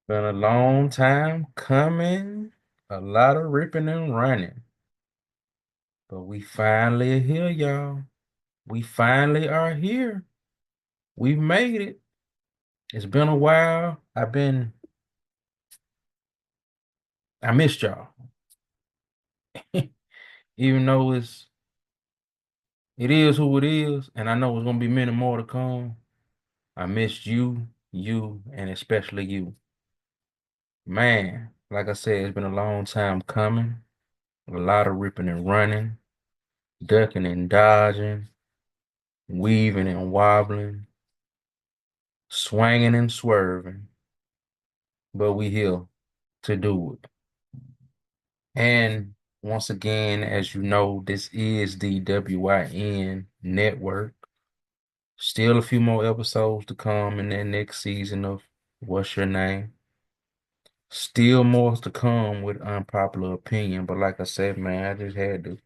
Been a long time coming, a lot of ripping and running, but we finally are here, y'all. We finally are here. We've made it. It's been a while. I missed y'all. Even though it is who it is, and I know it's gonna be many more to come. I missed you, and especially you. Man, like I said, it's been a long time coming. A lot of ripping and running, ducking and dodging, weaving and wobbling, swinging and swerving, but we here to do it. And once again, as you know, this is the WIN network. Still a few more episodes to come in that next season of What's Your Name? Still more to come with unpopular opinion, but like I said, man, I just had to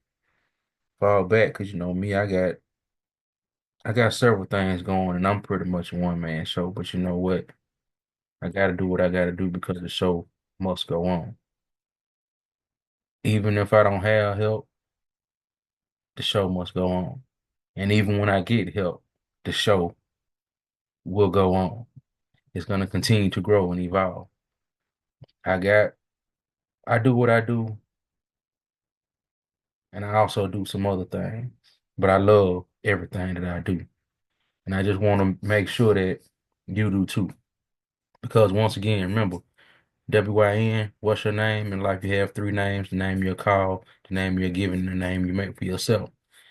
fall back because you know me, I got several things going, and I'm pretty much a one man show. But you know what? I got to do what I got to do because the show must go on. Even if I don't have help, the show must go on. And even when I get help, the show will go on. It's going to continue to grow and evolve. I got, I do what I do, and I also do some other things, but I love everything that I do. And I just want to make sure that you do too. Because once again, remember, WYN, what's your name? In life, you have three names: the name you're called, the name you're given, and the name you make for yourself.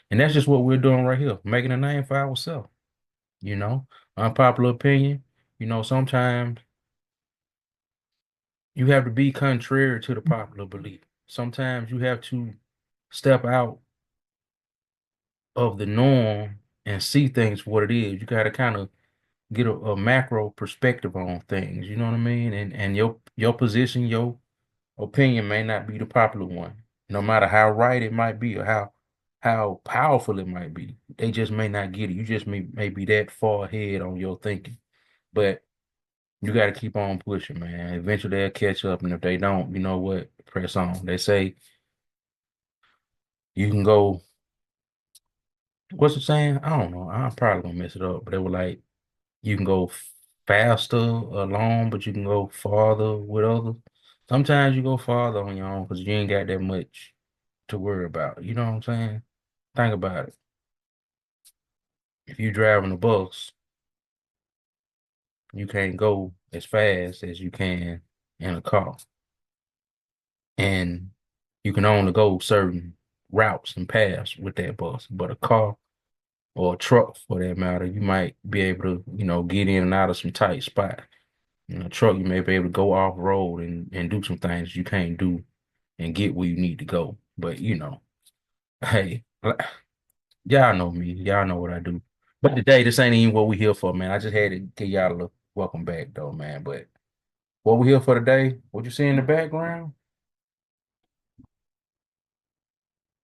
And that's just what we're doing right here, making a name for ourselves. You know, unpopular opinion. Sometimes you have to be contrary to the popular belief. Sometimes you have to step out of the norm and see things for what it is. You got to kind of get a macro perspective on things. You know what I mean? And your position, your opinion may not be the popular one, no matter how right it might be or how powerful it might be. They just may not get it. You just may be that far ahead on your thinking. But you got to keep on pushing, man. Eventually they'll catch up, and if they don't, you know what? Press on. They say you can go. What's it saying? I don't know. I'm probably gonna mess it up, but they were like, you can go faster alone, but you can go farther with others. Sometimes you go farther on your own because you ain't got that much to worry about. You know what I'm saying? Think about it. If you're driving a bus, you can't go as fast as you can in a car. And you can only go certain routes and paths with that bus. But a car or a truck for that matter, you might be able to, get in and out of some tight spots. In a truck, you may be able to go off road and do some things you can't do and get where you need to go. But hey, y'all know me. Y'all know what I do. But today, this ain't even what we here for, man. I just had to give y'all a little welcome back, though, man. But what we here for today? What you see in the background?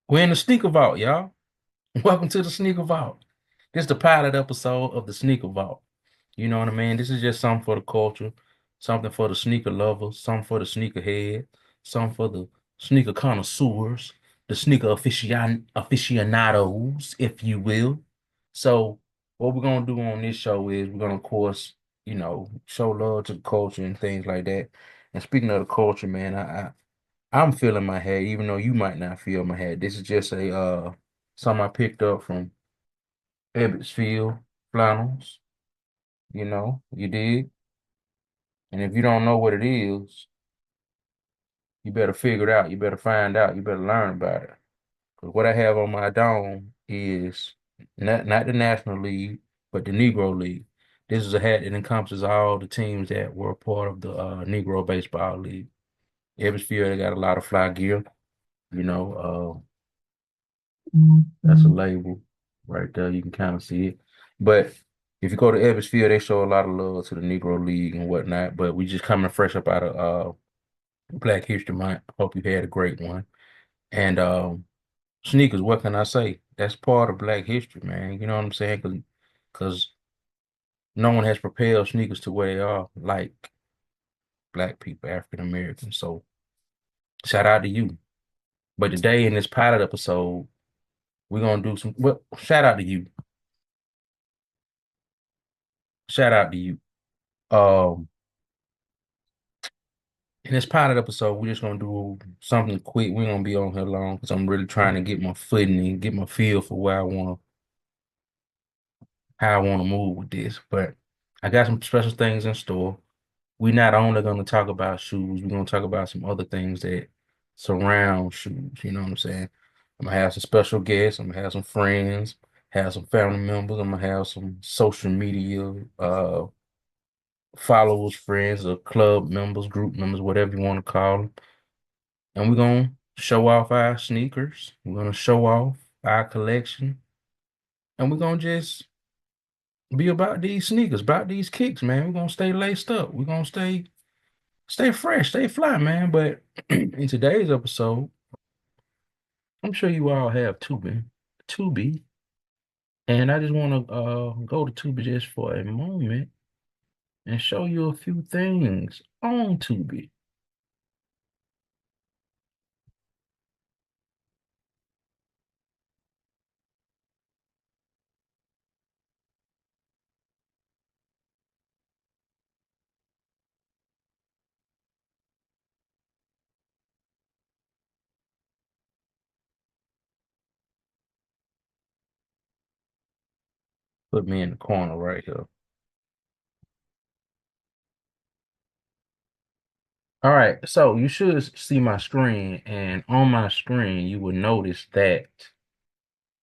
We're in the sneaker vault, y'all. Welcome to the sneaker vault. This is the pilot episode of the sneaker vault. You know what I mean? This is just something for the culture, something for the sneaker lovers, something for the sneaker head, something for the sneaker connoisseurs, the sneaker aficionados, if you will. So, what we're gonna do on this show is we're gonna, of course, show love to the culture and things like that. And speaking of the culture, man, I'm feeling my hat, even though you might not feel my hat. This is just a something I picked up from Ebbetsfield Flannels. You did. And if you don't know what it is, you better figure it out. You better find out. You better learn about it. Because what I have on my dome is not the National League, but the Negro League. This is a hat that encompasses all the teams that were part of the Negro Baseball League. Ebbsfield, they got a lot of fly gear. You know, that's a label right there. You can kind of see it. But if you go to Ebbsfield, they show a lot of love to the Negro League and whatnot. But we just coming fresh up out of Black History Month. Hope you had a great one. And sneakers, what can I say? That's part of Black history, man. You know what I'm saying? Because no one has propelled sneakers to where they are like Black people, African Americans. So shout out to you. But today in this pilot episode, we're gonna do some. Well, shout out to you. Shout out to you. Um, in this pilot episode, we're just gonna do something quick. We're gonna be on here long because I'm really trying to get my footing and get my feel for where I want to, how I want to move with this. But I got some special things in store. We're not only gonna talk about shoes, we're gonna talk about some other things that surround shoes. You know what I'm saying? I'm gonna have some special guests. I'm gonna have some friends, have some family members. I'm gonna have some social media followers, friends, or club members, group members, whatever you want to call them. And we're gonna show off our sneakers. We're gonna show off our collection, and we're gonna just be about these sneakers, about these kicks, man. We're gonna stay laced up. We're gonna stay fresh, stay fly, man. But in today's episode, I'm sure you all have Tubi, and I just want to go to Tubi just for a moment and show you a few things on Tubi. Put me in the corner right here. All right, so you should see my screen, and on my screen, you will notice that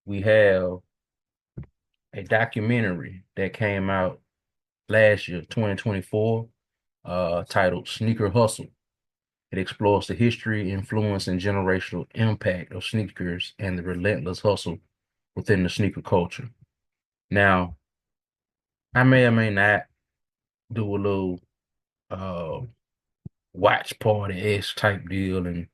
we have a documentary that came out last year, 2024, titled Sneaker Hustle. It explores the history, influence, and generational impact of sneakers and the relentless hustle within the sneaker culture. Now, I may or may not do a little uh, watch party-esque type deal and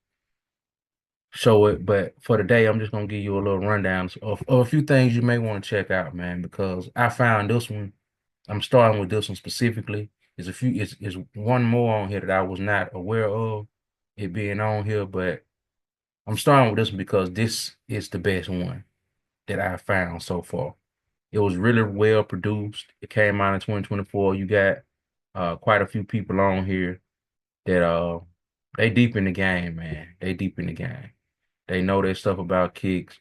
show it. But for today, I'm just gonna give you a little rundown of a few things you may want to check out, man, because I found this one. I'm starting with this one specifically. There's one more on here that I was not aware of it being on here, but I'm starting with this one because this is the best one that I found so far. It was really well produced. It came out in 2024. You got quite a few people on here that they deep in the game, man. They deep in the game. They know their stuff about kicks.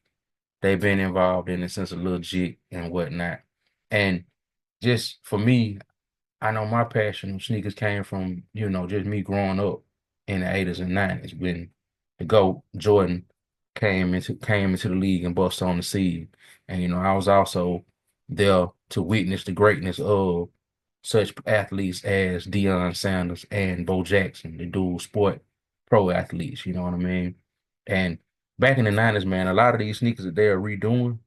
They've been involved in it since a little jit and whatnot. And just for me, I know my passion of sneakers came from, just me growing up in the 80s and 90s when the GOAT Jordan came into the league and bust on the scene. And I was also there to witness the greatness of such athletes as Deion Sanders and Bo Jackson, the dual sport pro athletes, you know what I mean? And back in the 90s, man, a lot of these sneakers that they're redoing,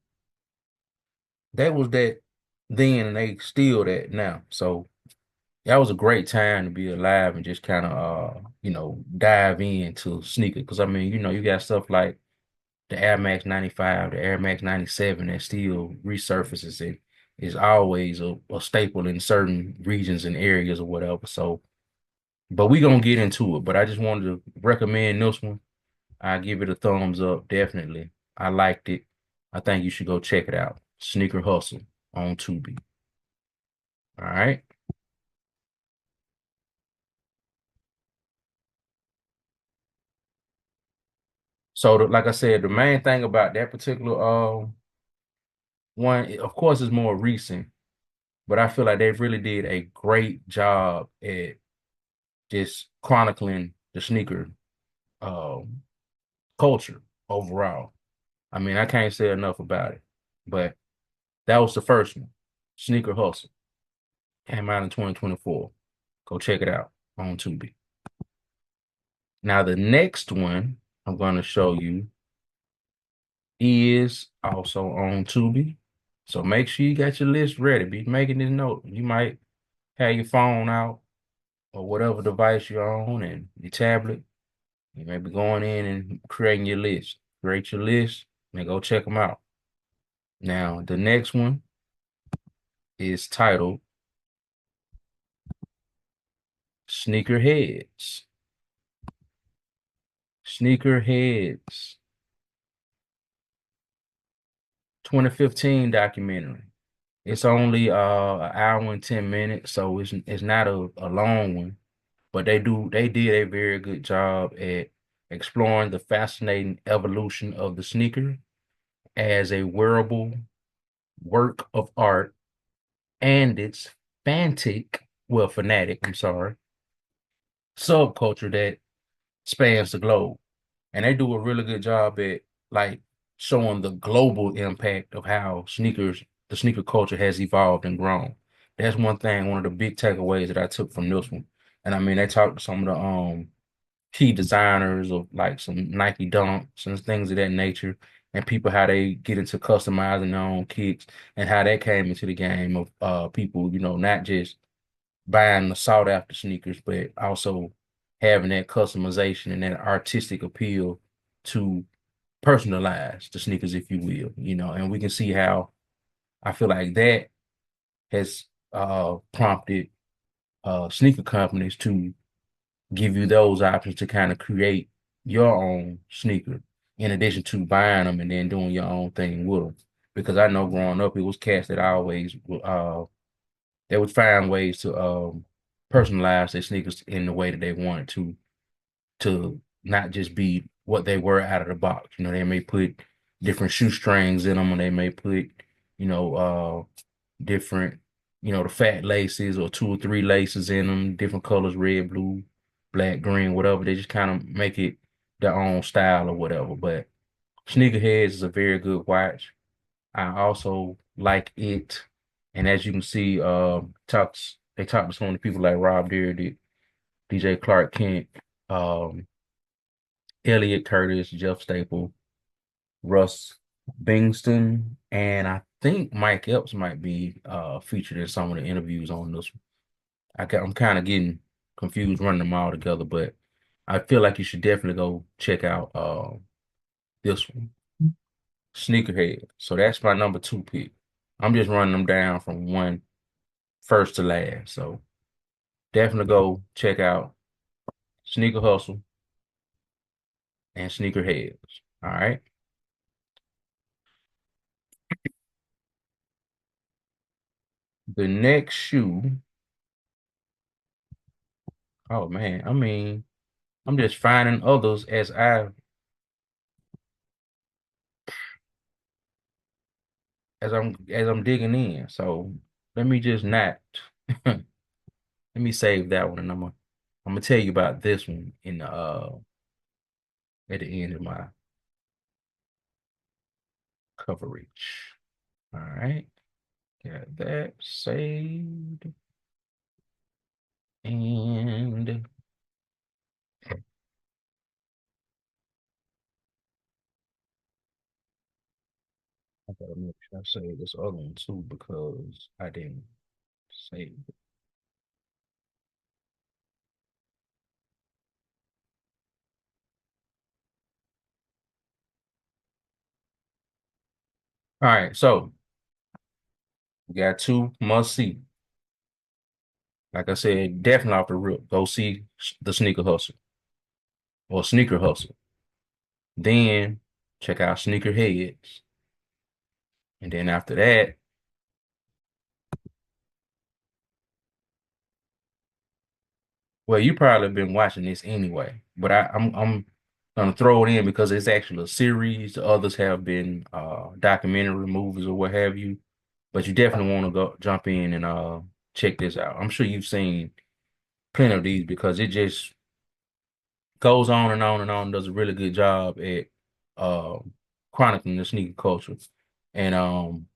that was that then and they still that now. So that was a great time to be alive and just kind of dive into sneakers. Because I mean, you got stuff like the Air Max 95, the Air Max 97 that still resurfaces and is always a staple in certain regions and areas or whatever. So, but we gonna get into it. But I just wanted to recommend this one. I give it a thumbs up, definitely. I liked it. I think you should go check it out. Sneaker Hustle on Tubi. All right. So, like I said, the main thing about that particular one, of course, is more recent, but I feel like they really did a great job at just chronicling the sneaker um, culture overall. I mean, I can't say enough about it, but that was the first one, Sneaker Hustle, came out in 2024. Go check it out on Tubi. Now, the next one I'm going to show you is also on Tubi. So make sure you got your list ready. Be making this note. You might have your phone out or whatever device you're on and your tablet. You may be going in and creating your list. Create your list and go check them out. Now, the next one is titled Sneakerheads. Sneakerheads. 2015 documentary. It's only an hour and 10 minutes, so it's not a long one. But they did a very good job at exploring the fascinating evolution of the sneaker as a wearable work of art and its fanatic, I'm sorry, subculture that spans the globe. And they do a really good job at like showing the global impact of how the sneaker culture has evolved and grown. That's one of the big takeaways that I took from this one. And I mean, they talked to some of the key designers of like some Nike Dunks and things of that nature, and people how they get into customizing their own kicks and how that came into the game of people, not just buying the sought after sneakers, but also having that customization and that artistic appeal to personalize the sneakers, if you will, and we can see how I feel like that has prompted sneaker companies to give you those options to kind of create your own sneaker in addition to buying them and then doing your own thing with them. Because I know growing up, it was cats that always they would find ways to personalize their sneakers in the way that they wanted to not just be what they were out of the box. They may put different shoestrings in them, and they may put, you know, different, the fat laces or two or three laces in them, different colors, red, blue, black, green, whatever. They just kind of make it their own style or whatever. But Sneakerheads is a very good watch. I also like it. And as you can see, they talk to so many people like Rob Dyrdek, DJ Clark Kent, um, Elliot Curtis, Jeff Staple, Russ Bingston, and I think Mike Epps might be featured in some of the interviews on this one. I'm kind of getting confused running them all together, but I feel like you should definitely go check out this one, Sneakerhead. So that's my number two pick. I'm just running them down from one first to last. So definitely go check out Sneaker Hustle and Sneakerheads. All right. The next shoe, oh man, I mean, I'm just finding others as I'm digging in. So let me just not let me save that one and I'm gonna tell you about this one in the at the end of my coverage. All right. Got that saved. And I gotta make sure I save this other one too because I didn't save it. All right, so we got two must see. Like I said, definitely off the rip. Go see the Sneaker Hustle or Sneaker Hustle. Then check out Sneaker Heads. And then after that, well, you probably been watching this anyway, but I'm gonna throw it in because it's actually a series. The others have been documentary movies or what have you. But you definitely want to go jump in and check this out. I'm sure you've seen plenty of these because it just goes on and on and on, does a really good job at uh, chronicling the sneaker culture. And I'm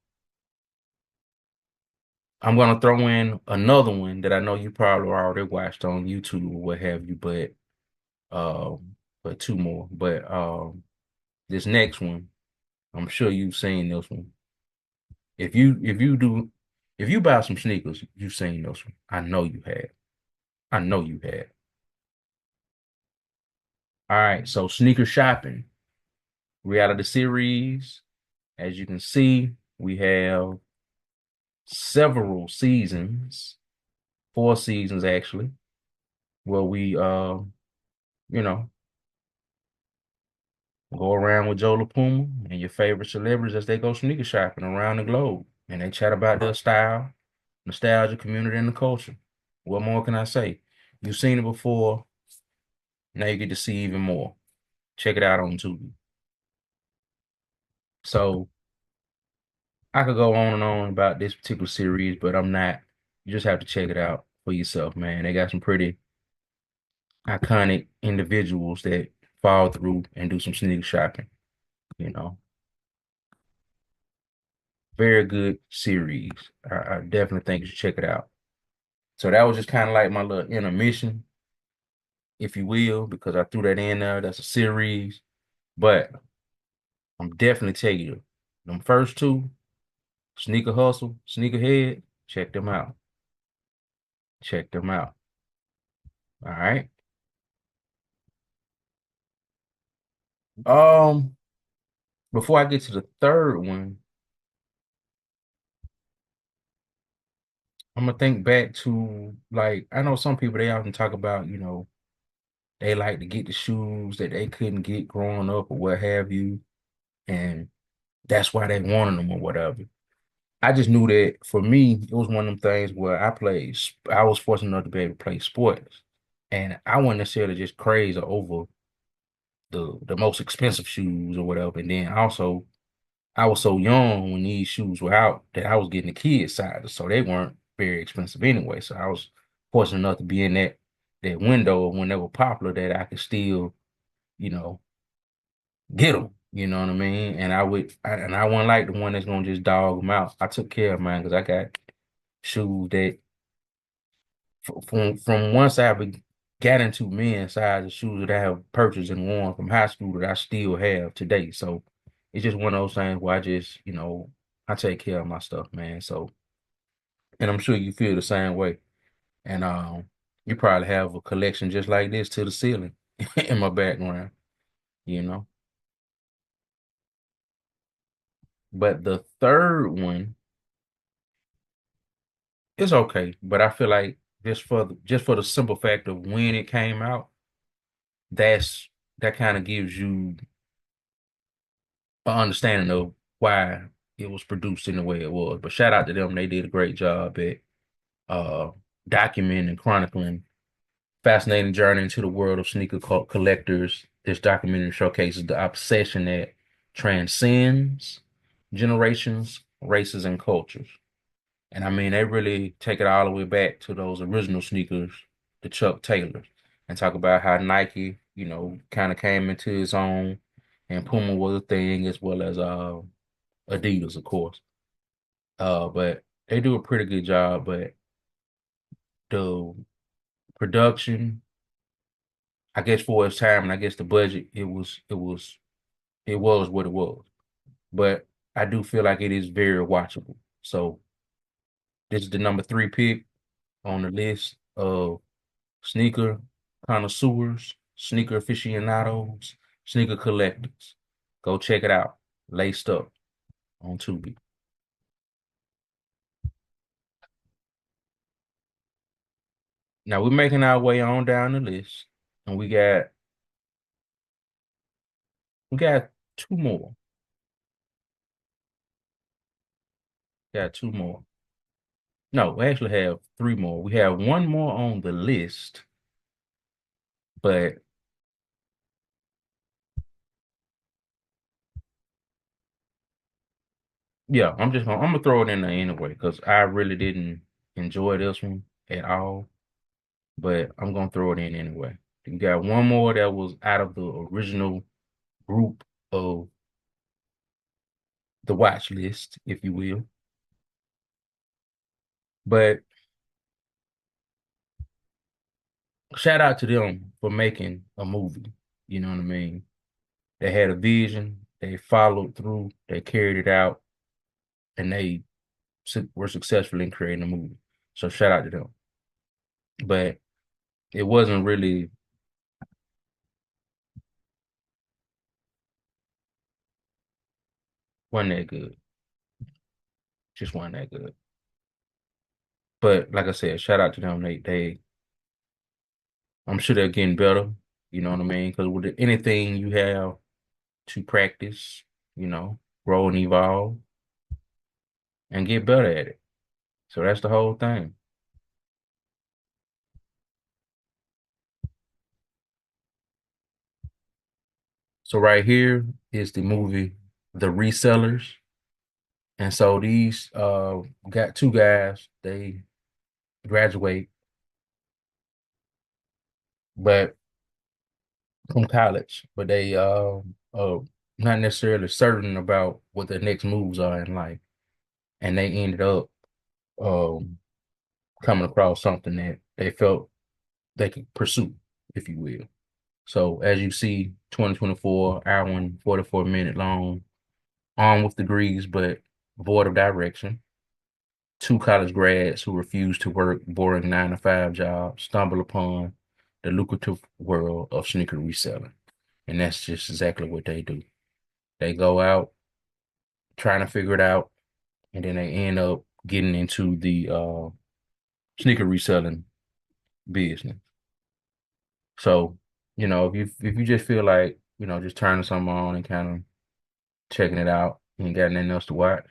gonna throw in another one that I know you probably already watched on YouTube or what have you, but two more. But this next one, I'm sure you've seen this one. If you buy some sneakers, you've seen this one. I know you have. I know you have. All right, so sneaker shopping. We out of the series. As you can see, we have several seasons, 4 seasons actually. where we you know, go around with Joe LaPuma and your favorite celebrities as they go sneaker shopping around the globe. And they chat about their style, nostalgia, community, and the culture. What more can I say? You've seen it before. Now you get to see even more. Check it out on Tubi. So I could go on and on about this particular series, but I'm not. You just have to check it out for yourself, man. They got some pretty iconic individuals that fall through and do some sneaker shopping, you know. Very good series. I definitely think you should check it out. So that was just kind of like my little intermission, if you will, because I threw that in there. That's a series. But I'm definitely telling you, them first two, Sneaker Hustle, Sneakerhead, check them out. Check them out. All right. Um, Before I get to the third one, I'm gonna think back to like I know some people they often talk about, they like to get the shoes that they couldn't get growing up or what have you, and that's why they wanted them or whatever. I just knew that for me, it was one of them things where I was fortunate enough to be able to play sports. And I wasn't necessarily just crazy over the most expensive shoes or whatever. And then also I was so young when these shoes were out that I was getting the kids side, so they weren't very expensive anyway. So I was fortunate enough to be in that window when they were popular that I could still, you know, get them. You know what I mean? And and I wasn't like the one that's gonna just dog them out. I took care of mine because I got shoes that from once got into men's size, the shoes that I have purchased and worn from high school that I still have today. So it's just one of those things where I just, I take care of my stuff, man. So, and I'm sure you feel the same way. And you probably have a collection just like this to the ceiling in my background, you know. But the third one is okay, but I feel like just for the simple fact of when it came out, that's that kind of gives you an understanding of why it was produced in the way it was. But shout out to them; they did a great job at uh, documenting and chronicling fascinating journey into the world of sneaker collectors. This documentary showcases the obsession that transcends generations, races, and cultures. And I mean, they really take it all the way back to those original sneakers, the Chuck Taylors, and talk about how Nike, kind of came into its own, and Puma was a thing as well as Adidas, of course. But they do a pretty good job. But the production, I guess for its time, and I guess the budget, it was what it was. But I do feel like it is very watchable. So this is the number three pick on the list of sneaker connoisseurs, sneaker aficionados, sneaker collectors. Go check it out. Laced Up on Tubi. Now we're making our way on down the list, and we got two more. Got two more. No, we actually have three more. We have one more on the list, but yeah, I'm gonna throw it in there anyway because I really didn't enjoy this one at all. But I'm gonna throw it in anyway. You got one more that was out of the original group of the watch list, if you will. But shout out to them for making a movie. You know what I mean? They had a vision, they followed through, they carried it out, and they were successful in creating a movie. So shout out to them. But it wasn't that good. Just wasn't that good. But like I said, shout out to them. I'm sure they're getting better. You know what I mean? Because with anything you have to practice, you know, grow and evolve and get better at it. So that's the whole thing. So right here is the movie The Resellers. And so these got two guys, they graduate, but from college, but they not necessarily certain about what their next moves are in life. And they ended up um coming across something that they felt they could pursue, if you will. So as you see, 2024, hour and 44-minute long, armed with degrees, but void of direction. Two college grads who refuse to work boring 9 to 5 jobs stumble upon the lucrative world of sneaker reselling. And that's just exactly what they do. They go out trying to figure it out, and then they end up getting into the sneaker reselling business. So, if you just feel like, just turning something on and kind of checking it out, you ain't got nothing else to watch,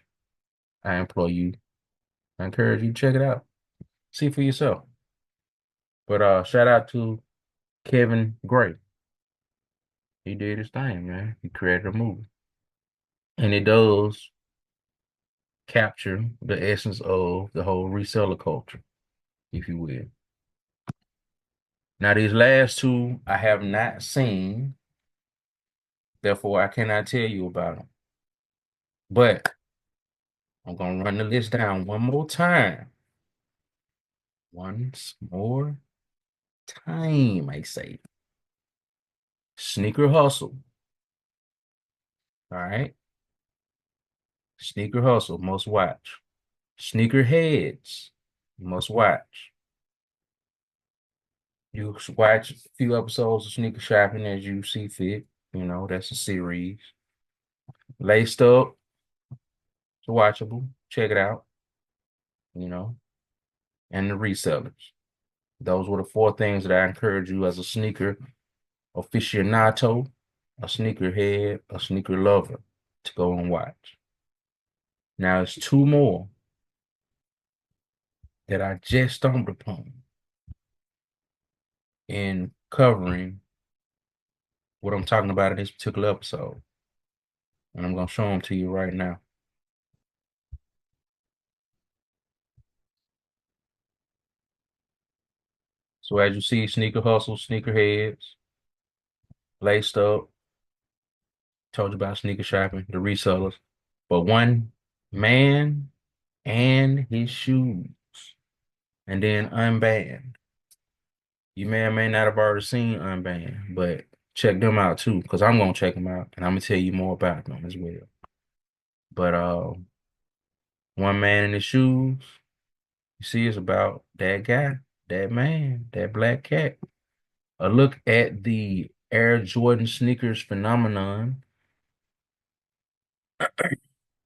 I implore you, I encourage you to check it out. See for yourself. But shout out to Kevin Gray. He did his thing, man. He created a movie. And it does capture the essence of the whole reseller culture, if you will. Now, these last two I have not seen, therefore I cannot tell you about them. But I'm gonna run the list down one more time. Once more time, I say. Sneaker Hustle. All right. Sneaker Hustle, must watch. Sneaker Heads, must watch. You watch a few episodes of Sneaker Shopping as you see fit. That's a series. Laced Up, it's watchable. Check it out, you know, and the resellers. Those were the four things that I encourage you as a sneaker aficionado, a sneaker head, a sneaker lover to go and watch. Now, it's two more that I just stumbled upon in covering what I'm talking about in this particular episode. And I'm going to show them to you right now. So as you see, Sneaker Hustle, Sneaker Heads, Laced Up, told you about sneaker shopping, the resellers. But one man and his shoes, and then Unbanned. You may or may not have already seen Unbanned, but check them out too, because I'm gonna check them out and I'm gonna tell you more about them as well. But one man in his shoes, you see, it's about that guy, that man, that black cat. A look at the Air Jordan sneakers phenomenon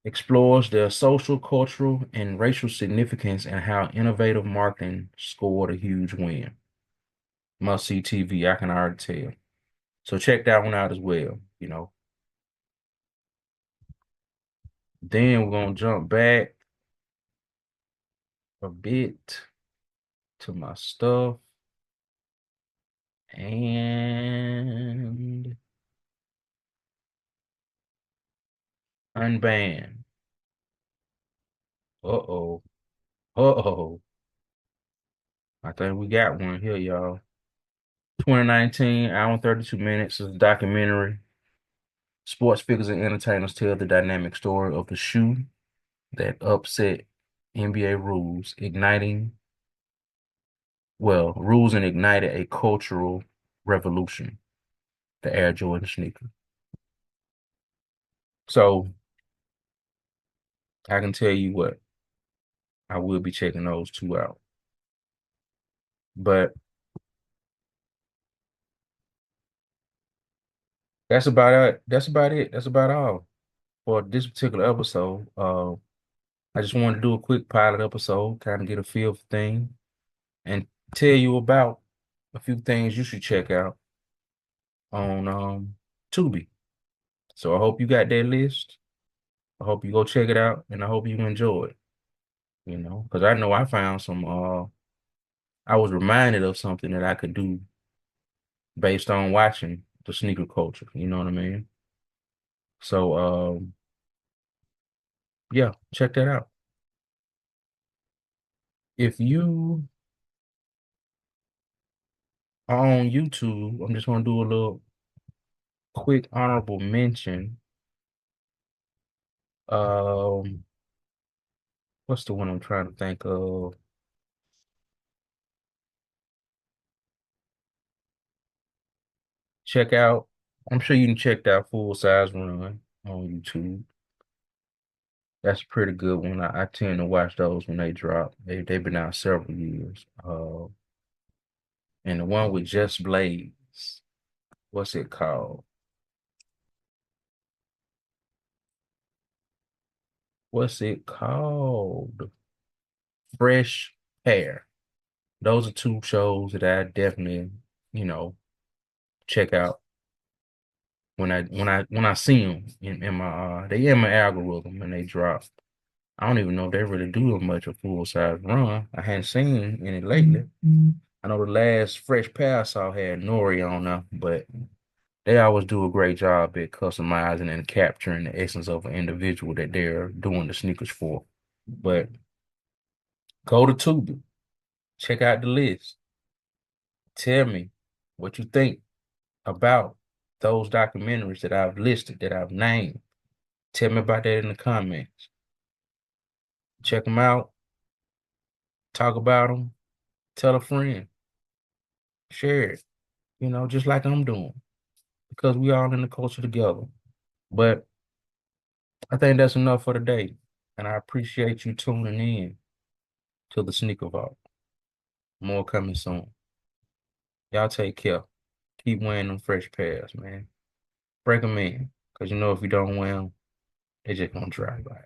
explores their social, cultural, and racial significance and how innovative marketing scored a huge win. Must see TV, I can already tell. So check that one out as well, Then we're gonna jump back a bit to my stuff and unban. Uh-oh. Uh-oh. I think we got one here, y'all. 2019, hour and 32 minutes is a documentary. Sports figures and entertainers tell the dynamic story of the shoe that upset NBA rules and ignited a cultural revolution, the Air Jordan sneaker. So I can tell you what, I will be checking those two out. But that's about it. That's about it. That's about all for this particular episode. I just wanted to do a quick pilot episode, kind of get a feel for things, and tell you about a few things you should check out on Tubi. So I hope you got that list. I hope you go check it out, and I hope you enjoy it. Because I know I found some. I was reminded of something that I could do based on watching the sneaker culture. You know what I mean? So yeah, check that out. If you are on YouTube, I'm just gonna do a little quick honorable mention. Um, what's the one I'm trying to think of? Check out. I'm sure you can check out Full Size Run on YouTube. That's a pretty good one. I tend to watch those when they drop. They've been out several years. And the one with Just Blaze, what's it called? What's it called? Fresh Hair. Those are two shows that I definitely, you know, check out when I see them in my they in my algorithm and they drop. I don't even know if they really do much of Full Size Run. I hadn't seen any lately. I know the last Fresh Pair I saw had Nori on there, but they always do a great job at customizing and capturing the essence of an individual that they're doing the sneakers for. But go to Tubi, check out the list. Tell me what you think about those documentaries that I've listed, that I've named. Tell me about that in the comments. Check them out, talk about them, tell a friend, share it, just like I'm doing, because we all in the culture together. But I think that's enough for today. And I appreciate you tuning in to the Sneaker Vault. More coming soon. Y'all take care. Keep wearing them fresh pairs, man. Break them in. Because if you don't wear them, they just gonna drive by.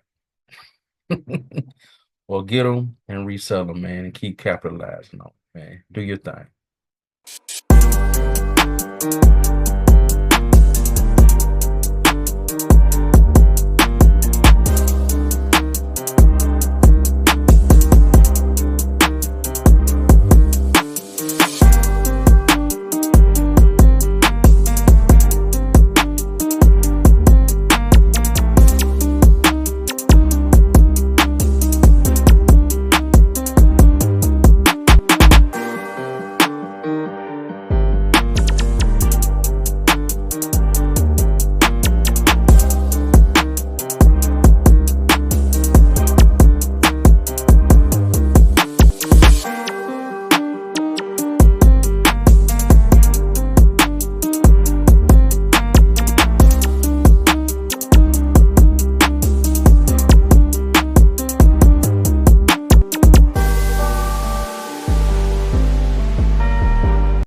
Or get them and resell them, man, and keep capitalizing on them, man. Do your thing.